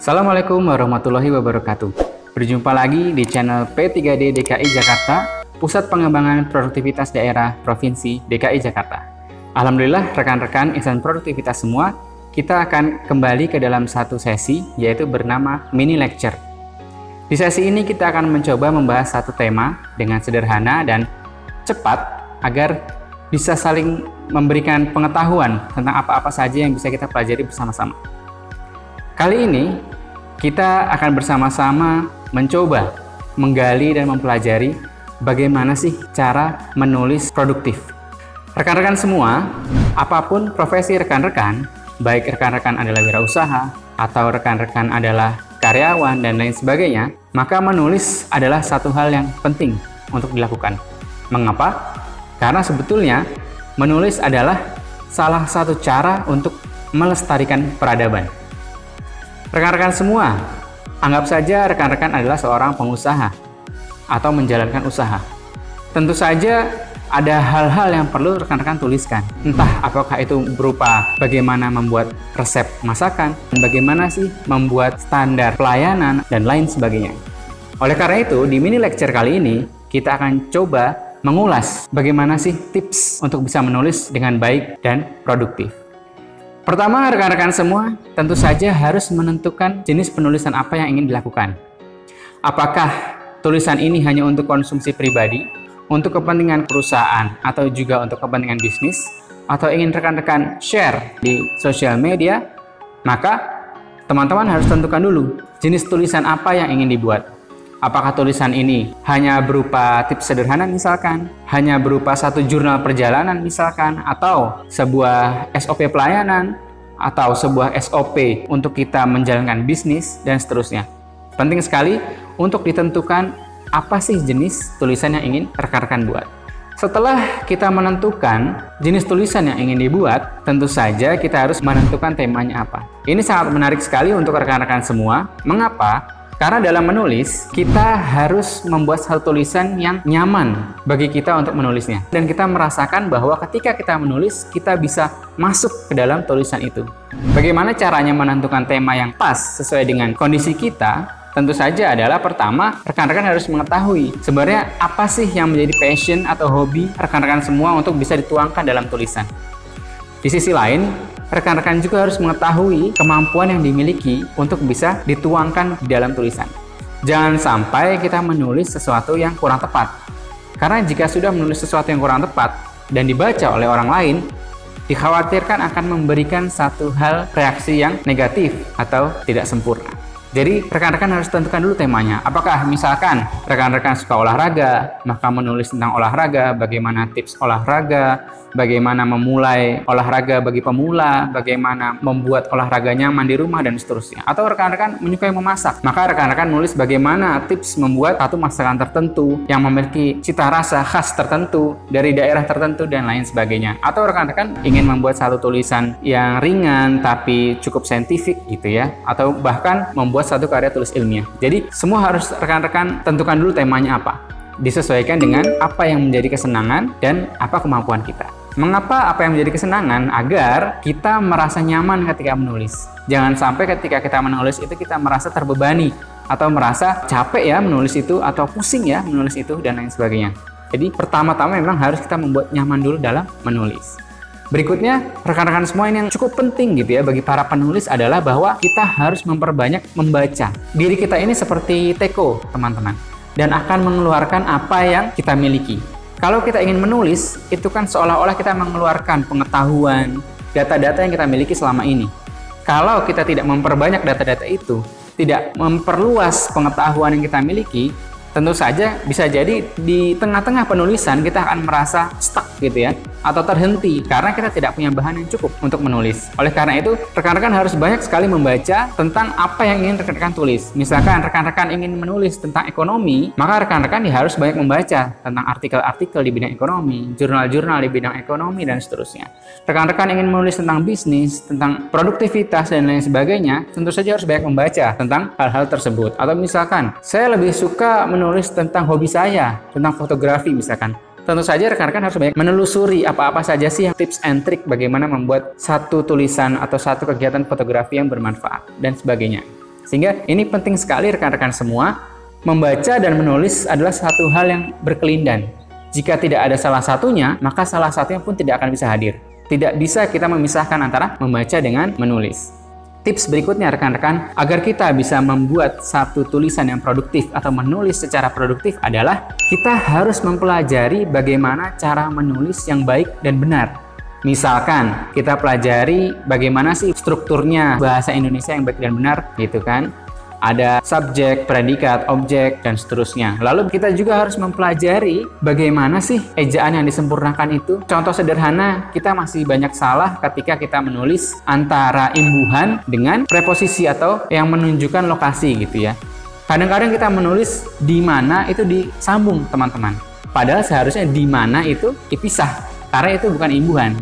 Assalamualaikum warahmatullahi wabarakatuh. Berjumpa lagi di channel P3D DKI Jakarta, Pusat Pengembangan Produktivitas Daerah Provinsi DKI Jakarta. Alhamdulillah rekan-rekan insan produktivitas semua, kita akan kembali ke dalam satu sesi yaitu bernama mini lecture. Di sesi ini kita akan mencoba membahas satu tema dengan sederhana dan cepat agar bisa saling memberikan pengetahuan tentang apa-apa saja yang bisa kita pelajari bersama-sama. Kali ini kita akan bersama-sama mencoba menggali dan mempelajari bagaimana sih cara menulis produktif. Rekan-rekan semua, apapun profesi rekan-rekan, baik rekan-rekan adalah wirausaha atau rekan-rekan adalah karyawan dan lain sebagainya, maka menulis adalah satu hal yang penting untuk dilakukan. Mengapa? Karena sebetulnya menulis adalah salah satu cara untuk melestarikan peradaban. Rekan-rekan semua, anggap saja rekan-rekan adalah seorang pengusaha atau menjalankan usaha. Tentu saja ada hal-hal yang perlu rekan-rekan tuliskan. Entah apakah itu berupa bagaimana membuat resep masakan, bagaimana sih membuat standar pelayanan, dan lain sebagainya. Oleh karena itu, di mini lecture kali ini, kita akan coba mengulas bagaimana sih tips untuk bisa menulis dengan baik dan produktif. Pertama, rekan-rekan semua tentu saja harus menentukan jenis penulisan apa yang ingin dilakukan. Apakah tulisan ini hanya untuk konsumsi pribadi, untuk kepentingan perusahaan, atau juga untuk kepentingan bisnis, atau ingin rekan-rekan share di sosial media, maka teman-teman harus tentukan dulu jenis tulisan apa yang ingin dibuat. Apakah tulisan ini hanya berupa tips sederhana misalkan, hanya berupa satu jurnal perjalanan misalkan, atau sebuah SOP pelayanan, atau sebuah SOP untuk kita menjalankan bisnis, dan seterusnya. Penting sekali untuk ditentukan apa sih jenis tulisan yang ingin rekan-rekan buat. Setelah kita menentukan jenis tulisan yang ingin dibuat, tentu saja kita harus menentukan temanya apa. Ini sangat menarik sekali untuk rekan-rekan semua. Mengapa? Karena dalam menulis, kita harus membuat satu tulisan yang nyaman bagi kita untuk menulisnya. Dan kita merasakan bahwa ketika kita menulis, kita bisa masuk ke dalam tulisan itu. Bagaimana caranya menentukan tema yang pas sesuai dengan kondisi kita? Tentu saja adalah pertama, rekan-rekan harus mengetahui sebenarnya apa sih yang menjadi passion atau hobi rekan-rekan semua untuk bisa dituangkan dalam tulisan. Di sisi lain, rekan-rekan juga harus mengetahui kemampuan yang dimiliki untuk bisa dituangkan di dalam tulisan. Jangan sampai kita menulis sesuatu yang kurang tepat. Karena jika sudah menulis sesuatu yang kurang tepat dan dibaca oleh orang lain, dikhawatirkan akan memberikan satu hal reaksi yang negatif atau tidak sempurna. Jadi rekan-rekan harus tentukan dulu temanya. Apakah misalkan rekan-rekan suka olahraga, maka menulis tentang olahraga, bagaimana tips olahraga, bagaimana memulai olahraga bagi pemula, bagaimana membuat olahraga nyaman di rumah, dan seterusnya. Atau rekan-rekan menyukai memasak, maka rekan-rekan nulis bagaimana tips membuat satu masakan tertentu yang memiliki cita rasa khas tertentu dari daerah tertentu, dan lain sebagainya. Atau rekan-rekan ingin membuat satu tulisan yang ringan tapi cukup saintifik gitu ya, atau bahkan membuat satu karya tulis ilmiah. Jadi semua harus rekan-rekan tentukan dulu temanya apa, disesuaikan dengan apa yang menjadi kesenangan dan apa kemampuan kita. Mengapa apa yang menjadi kesenangan? Agar kita merasa nyaman ketika menulis. Jangan sampai ketika kita menulis itu kita merasa terbebani atau merasa capek ya menulis itu, atau pusing ya menulis itu, dan lain sebagainya. Jadi pertama-tama memang harus kita membuat nyaman dulu dalam menulis. Berikutnya, rekan-rekan semua, ini yang cukup penting gitu ya bagi para penulis adalah bahwa kita harus memperbanyak membaca. Diri kita ini seperti teko, teman-teman, dan akan mengeluarkan apa yang kita miliki. Kalau kita ingin menulis, itu kan seolah-olah kita mengeluarkan pengetahuan, data-data yang kita miliki selama ini. Kalau kita tidak memperbanyak data-data itu, tidak memperluas pengetahuan yang kita miliki, tentu saja bisa jadi di tengah-tengah penulisan kita akan merasa stuck gitu ya, atau terhenti karena kita tidak punya bahan yang cukup untuk menulis. Oleh karena itu, rekan-rekan harus banyak sekali membaca tentang apa yang ingin rekan-rekan tulis. Misalkan rekan-rekan ingin menulis tentang ekonomi, maka rekan-rekan harus banyak membaca tentang artikel-artikel di bidang ekonomi, jurnal-jurnal di bidang ekonomi, dan seterusnya. Rekan-rekan ingin menulis tentang bisnis, tentang produktivitas, dan lain sebagainya, tentu saja harus banyak membaca tentang hal-hal tersebut. Atau misalkan, saya lebih suka menulis tentang hobi saya, tentang fotografi misalkan. Tentu saja rekan-rekan harus banyak menelusuri apa-apa saja sih tips and trik bagaimana membuat satu tulisan atau satu kegiatan fotografi yang bermanfaat dan sebagainya. Sehingga ini penting sekali rekan-rekan semua, membaca dan menulis adalah satu hal yang berkelindan. Jika tidak ada salah satunya, maka salah satunya pun tidak akan bisa hadir. Tidak bisa kita memisahkan antara membaca dengan menulis. Tips berikutnya rekan-rekan, agar kita bisa membuat satu tulisan yang produktif atau menulis secara produktif adalah kita harus mempelajari bagaimana cara menulis yang baik dan benar. Misalkan kita pelajari bagaimana sih strukturnya bahasa Indonesia yang baik dan benar gitu kan. Ada subjek, predikat, objek, dan seterusnya. Lalu kita juga harus mempelajari bagaimana sih ejaan yang disempurnakan itu. Contoh sederhana, kita masih banyak salah ketika kita menulis antara imbuhan dengan preposisi atau yang menunjukkan lokasi gitu ya. Kadang-kadang kita menulis di mana itu disambung teman-teman. Padahal seharusnya di mana itu dipisah, karena itu bukan imbuhan.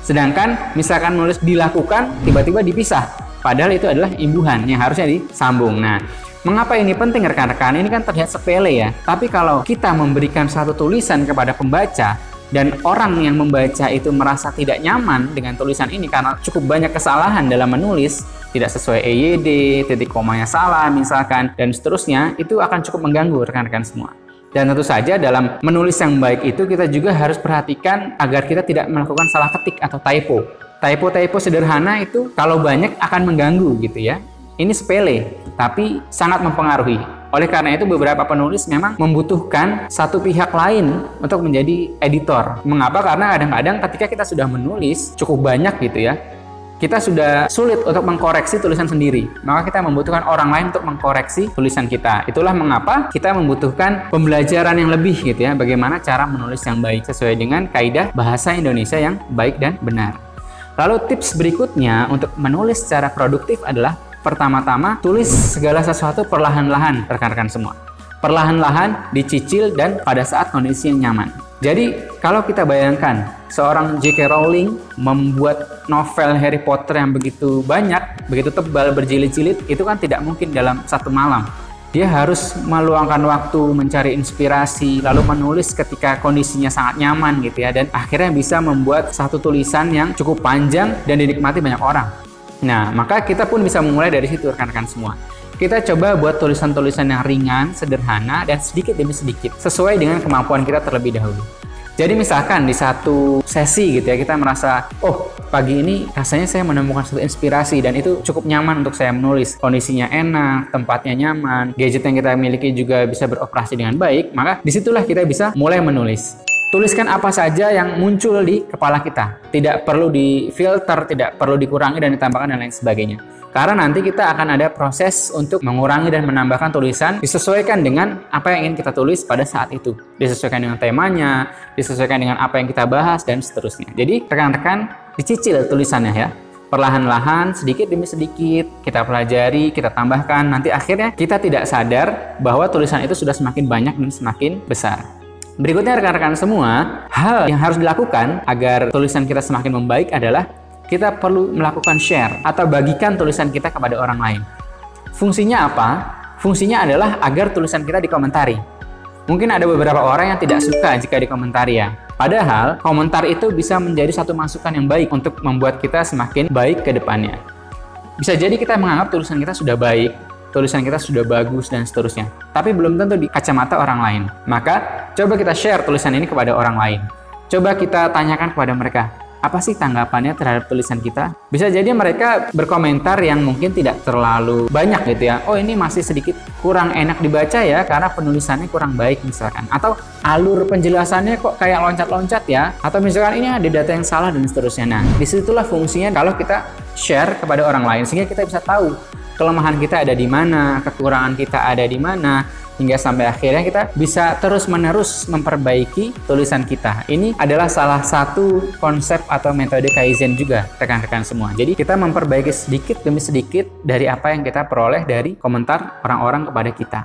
Sedangkan misalkan menulis dilakukan, tiba-tiba dipisah. Padahal itu adalah imbuhan yang harusnya disambung. Nah, mengapa ini penting rekan-rekan? Ini kan terlihat sepele ya. Tapi kalau kita memberikan satu tulisan kepada pembaca dan orang yang membaca itu merasa tidak nyaman dengan tulisan ini karena cukup banyak kesalahan dalam menulis, tidak sesuai EYD, titik komanya salah misalkan, dan seterusnya, itu akan cukup mengganggu rekan-rekan semua. Dan tentu saja dalam menulis yang baik itu kita juga harus perhatikan agar kita tidak melakukan salah ketik atau typo. Typo-typo sederhana itu kalau banyak akan mengganggu gitu ya. Ini sepele, tapi sangat mempengaruhi. Oleh karena itu beberapa penulis memang membutuhkan satu pihak lain untuk menjadi editor. Mengapa? Karena kadang-kadang ketika kita sudah menulis cukup banyak gitu ya, kita sudah sulit untuk mengkoreksi tulisan sendiri. Maka kita membutuhkan orang lain untuk mengkoreksi tulisan kita. Itulah mengapa kita membutuhkan pembelajaran yang lebih gitu ya, bagaimana cara menulis yang baik sesuai dengan kaidah bahasa Indonesia yang baik dan benar. Lalu tips berikutnya untuk menulis secara produktif adalah pertama-tama tulis segala sesuatu perlahan-lahan rekan-rekan semua. Perlahan-lahan, dicicil, dan pada saat kondisi yang nyaman. Jadi kalau kita bayangkan seorang J.K. Rowling membuat novel Harry Potter yang begitu banyak, begitu tebal, berjilid-jilid, itu kan tidak mungkin dalam satu malam. Dia harus meluangkan waktu mencari inspirasi, lalu menulis ketika kondisinya sangat nyaman gitu ya, dan akhirnya bisa membuat satu tulisan yang cukup panjang dan dinikmati banyak orang. Nah, maka kita pun bisa memulai dari situ rekan-rekan semua. Kita coba buat tulisan-tulisan yang ringan, sederhana, dan sedikit demi sedikit, sesuai dengan kemampuan kita terlebih dahulu. Jadi misalkan di satu sesi gitu ya, kita merasa, oh pagi ini rasanya saya menemukan satu inspirasi dan itu cukup nyaman untuk saya menulis. Kondisinya enak, tempatnya nyaman, gadget yang kita miliki juga bisa beroperasi dengan baik, maka disitulah kita bisa mulai menulis. Tuliskan apa saja yang muncul di kepala kita. Tidak perlu difilter, tidak perlu dikurangi dan ditambahkan dan lain sebagainya. Karena nanti kita akan ada proses untuk mengurangi dan menambahkan tulisan disesuaikan dengan apa yang ingin kita tulis pada saat itu. Disesuaikan dengan temanya, disesuaikan dengan apa yang kita bahas, dan seterusnya. Jadi rekan-rekan dicicil tulisannya ya. Perlahan-lahan, sedikit demi sedikit, kita pelajari, kita tambahkan. Nanti akhirnya kita tidak sadar bahwa tulisan itu sudah semakin banyak dan semakin besar. Berikutnya rekan-rekan semua, hal yang harus dilakukan agar tulisan kita semakin membaik adalah kita perlu melakukan share atau bagikan tulisan kita kepada orang lain. Fungsinya apa? Fungsinya adalah agar tulisan kita dikomentari. Mungkin ada beberapa orang yang tidak suka jika dikomentari ya. Padahal komentar itu bisa menjadi satu masukan yang baik untuk membuat kita semakin baik ke depannya. Bisa jadi kita menganggap tulisan kita sudah baik, tulisan kita sudah bagus, dan seterusnya. Tapi belum tentu di kacamata orang lain. Maka coba kita share tulisan ini kepada orang lain. Coba kita tanyakan kepada mereka, apa sih tanggapannya terhadap tulisan kita? Bisa jadi mereka berkomentar yang mungkin tidak terlalu banyak gitu ya. Oh ini masih sedikit kurang enak dibaca ya karena penulisannya kurang baik misalkan. Atau alur penjelasannya kok kayak loncat-loncat ya. Atau misalkan ini ada data yang salah dan seterusnya. Nah disitulah fungsinya kalau kita share kepada orang lain sehingga kita bisa tahu kelemahan kita ada di mana, kekurangan kita ada di mana, hingga sampai akhirnya kita bisa terus-menerus memperbaiki tulisan kita. Ini adalah salah satu konsep atau metode Kaizen juga, rekan-rekan semua. Jadi kita memperbaiki sedikit demi sedikit dari apa yang kita peroleh dari komentar orang-orang kepada kita.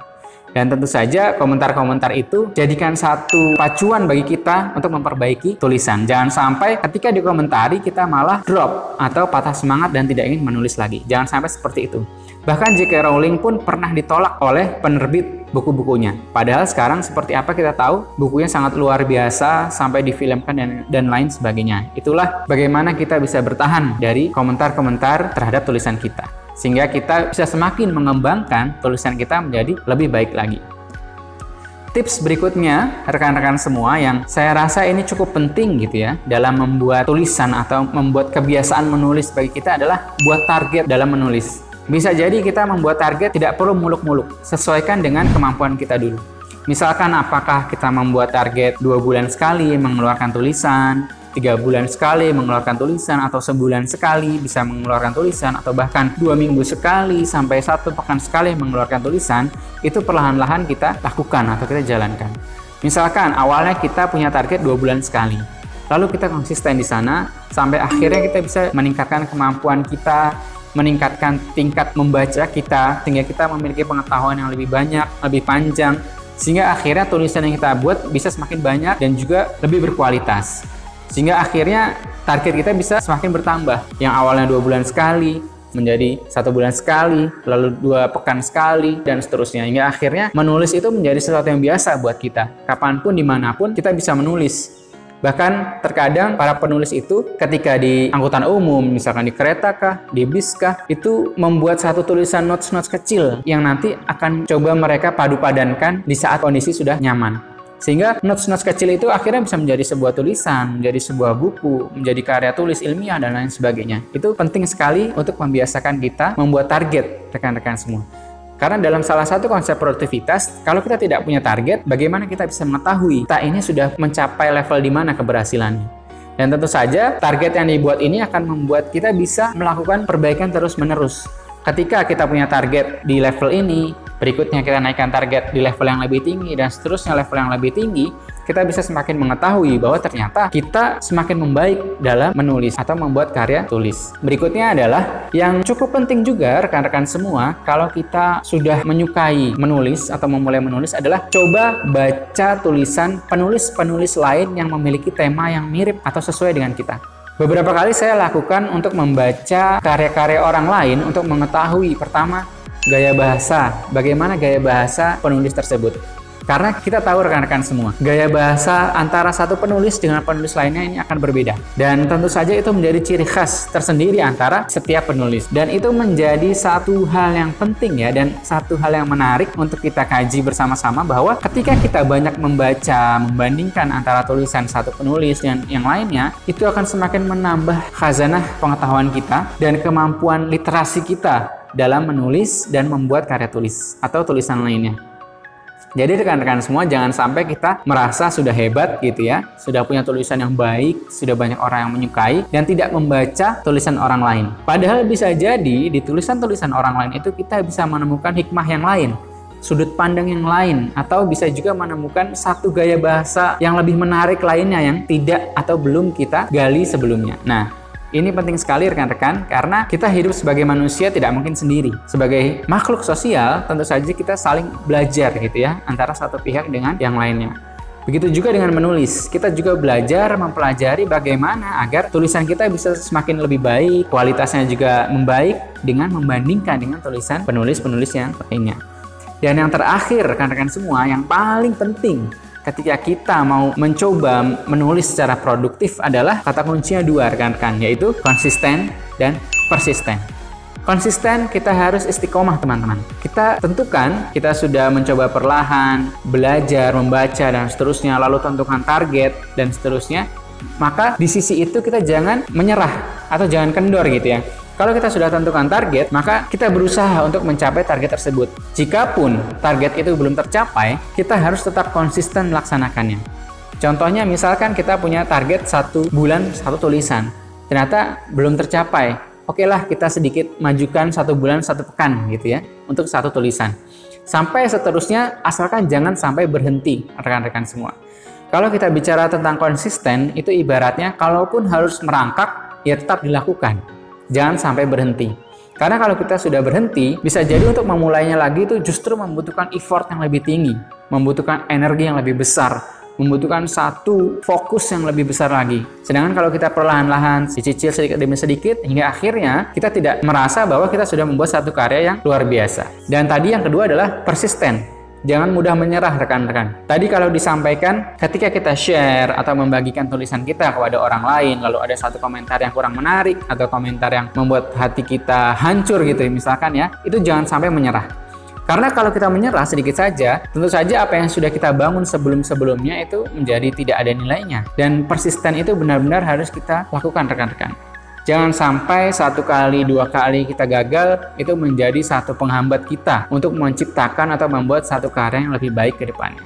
Dan tentu saja komentar-komentar itu jadikan satu pacuan bagi kita untuk memperbaiki tulisan. Jangan sampai ketika dikomentari kita malah drop atau patah semangat dan tidak ingin menulis lagi. Jangan sampai seperti itu. Bahkan J.K. Rowling pun pernah ditolak oleh penerbit buku-bukunya. Padahal sekarang seperti apa kita tahu, bukunya sangat luar biasa sampai difilmkan dan lain sebagainya. Itulah bagaimana kita bisa bertahan dari komentar-komentar terhadap tulisan kita. sehingga kita bisa semakin mengembangkan tulisan kita menjadi lebih baik lagi. Tips berikutnya, rekan-rekan semua, yang saya rasa ini cukup penting gitu ya dalam membuat tulisan atau membuat kebiasaan menulis bagi kita adalah buat target dalam menulis. Bisa jadi kita membuat target tidak perlu muluk-muluk, sesuaikan dengan kemampuan kita dulu. Misalkan apakah kita membuat target 2 bulan sekali mengeluarkan tulisan, 3 bulan sekali mengeluarkan tulisan, atau sebulan sekali bisa mengeluarkan tulisan, atau bahkan 2 minggu sekali sampai 1 pekan sekali mengeluarkan tulisan, itu perlahan-lahan kita lakukan atau kita jalankan. Misalkan awalnya kita punya target 2 bulan sekali, lalu kita konsisten di sana sampai akhirnya kita bisa meningkatkan kemampuan kita, meningkatkan tingkat membaca kita, sehingga kita memiliki pengetahuan yang lebih banyak, lebih panjang, sehingga akhirnya tulisan yang kita buat bisa semakin banyak dan juga lebih berkualitas. Sehingga akhirnya target kita bisa semakin bertambah. Yang awalnya 2 bulan sekali, menjadi 1 bulan sekali, lalu 2 pekan sekali, dan seterusnya. Hingga akhirnya menulis itu menjadi sesuatu yang biasa buat kita. Kapanpun, dimanapun, kita bisa menulis. Bahkan terkadang para penulis itu ketika di angkutan umum, misalkan di kereta kah, di bis kah, itu membuat satu tulisan notes-notes kecil yang nanti akan coba mereka padu-padankan di saat kondisi sudah nyaman. Sehingga notes-notes kecil itu akhirnya bisa menjadi sebuah tulisan, menjadi sebuah buku, menjadi karya tulis ilmiah, dan lain sebagainya. Itu penting sekali untuk membiasakan kita membuat target, rekan-rekan semua. Karena dalam salah satu konsep produktivitas, kalau kita tidak punya target, bagaimana kita bisa mengetahui kita ini sudah mencapai level di mana keberhasilannya. Dan tentu saja, target yang dibuat ini akan membuat kita bisa melakukan perbaikan terus-menerus. Ketika kita punya target di level ini, berikutnya kita naikkan target di level yang lebih tinggi, dan seterusnya level yang lebih tinggi, kita bisa semakin mengetahui bahwa ternyata kita semakin membaik dalam menulis atau membuat karya tulis. Berikutnya adalah yang cukup penting juga rekan-rekan semua, kalau kita sudah menyukai menulis atau memulai menulis, adalah coba baca tulisan penulis-penulis lain yang memiliki tema yang mirip atau sesuai dengan kita. Beberapa kali saya lakukan untuk membaca karya-karya orang lain untuk mengetahui pertama gaya bahasa, bagaimana gaya bahasa penulis tersebut. Karena kita tahu rekan-rekan semua, gaya bahasa antara satu penulis dengan penulis lainnya ini akan berbeda. Dan tentu saja itu menjadi ciri khas tersendiri antara setiap penulis. Dan itu menjadi satu hal yang penting ya, dan satu hal yang menarik untuk kita kaji bersama-sama, bahwa ketika kita banyak membaca, membandingkan antara tulisan satu penulis dan yang lainnya, itu akan semakin menambah khazanah pengetahuan kita dan kemampuan literasi kita dalam menulis dan membuat karya tulis atau tulisan lainnya. Jadi rekan-rekan semua, jangan sampai kita merasa sudah hebat gitu ya, sudah punya tulisan yang baik, sudah banyak orang yang menyukai, dan tidak membaca tulisan orang lain. Padahal bisa jadi di tulisan-tulisan orang lain itu kita bisa menemukan hikmah yang lain, sudut pandang yang lain, atau bisa juga menemukan satu gaya bahasa yang lebih menarik lainnya yang tidak atau belum kita gali sebelumnya. Nah, ini penting sekali rekan-rekan, karena kita hidup sebagai manusia tidak mungkin sendiri. Sebagai makhluk sosial, tentu saja kita saling belajar gitu ya, antara satu pihak dengan yang lainnya. Begitu juga dengan menulis, kita juga belajar mempelajari bagaimana agar tulisan kita bisa semakin lebih baik, kualitasnya juga membaik dengan membandingkan dengan tulisan penulis-penulis yang lainnya. Dan yang terakhir rekan-rekan semua, yang paling penting ketika kita mau mencoba menulis secara produktif adalah kata kuncinya 2 rekan-rekan, yaitu konsisten dan persisten. Konsisten, kita harus istiqomah teman-teman. Kita tentukan, kita sudah mencoba perlahan, belajar, membaca, dan seterusnya, lalu tentukan target, dan seterusnya. Maka di sisi itu kita jangan menyerah atau jangan kendor gitu ya. Kalau kita sudah tentukan target, maka kita berusaha untuk mencapai target tersebut. Jikapun target itu belum tercapai, kita harus tetap konsisten melaksanakannya. Contohnya misalkan kita punya target 1 bulan 1 tulisan, ternyata belum tercapai. Oke lah, kita sedikit majukan 1 bulan 1 pekan gitu ya, untuk 1 tulisan. Sampai seterusnya, asalkan jangan sampai berhenti rekan-rekan semua. Kalau kita bicara tentang konsisten, itu ibaratnya kalaupun harus merangkak, ya tetap dilakukan. Jangan sampai berhenti. Karena kalau kita sudah berhenti, bisa jadi untuk memulainya lagi itu justru membutuhkan effort yang lebih tinggi, membutuhkan energi yang lebih besar, membutuhkan satu fokus yang lebih besar lagi. Sedangkan kalau kita perlahan-lahan, dicicil sedikit demi sedikit, hingga akhirnya kita tidak merasa bahwa kita sudah membuat satu karya yang luar biasa. Dan tadi yang kedua adalah persisten. Jangan mudah menyerah rekan-rekan. Tadi kalau disampaikan ketika kita share atau membagikan tulisan kita kepada orang lain, lalu ada satu komentar yang kurang menarik atau komentar yang membuat hati kita hancur gitu misalkan ya, itu jangan sampai menyerah. Karena kalau kita menyerah sedikit saja, tentu saja apa yang sudah kita bangun sebelum-sebelumnya itu menjadi tidak ada nilainya. Dan persisten itu benar-benar harus kita lakukan rekan-rekan. Jangan sampai 1 kali, 2 kali kita gagal, itu menjadi satu penghambat kita untuk menciptakan atau membuat satu karya yang lebih baik ke depannya.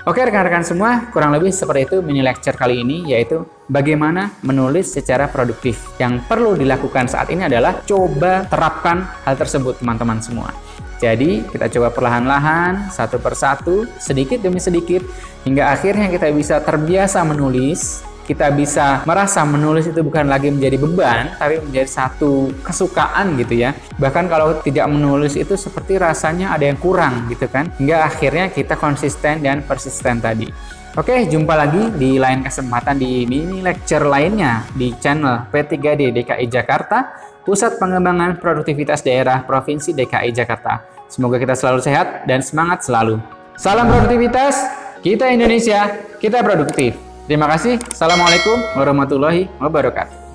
Oke rekan-rekan semua, kurang lebih seperti itu mini lecture kali ini, yaitu bagaimana menulis secara produktif. Yang perlu dilakukan saat ini adalah coba terapkan hal tersebut teman-teman semua. Jadi kita coba perlahan-lahan, satu persatu, sedikit demi sedikit, hingga akhirnya kita bisa terbiasa menulis. Kita bisa merasa menulis itu bukan lagi menjadi beban, tapi menjadi satu kesukaan gitu ya. Bahkan kalau tidak menulis itu seperti rasanya ada yang kurang gitu kan. Hingga akhirnya kita konsisten dan persisten tadi. Oke, jumpa lagi di lain kesempatan di mini lecture lainnya di channel P3D DKI Jakarta, Pusat Pengembangan Produktivitas Daerah Provinsi DKI Jakarta. Semoga kita selalu sehat dan semangat selalu. Salam produktivitas, kita Indonesia, kita produktif. Terima kasih. Assalamualaikum warahmatullahi wabarakatuh.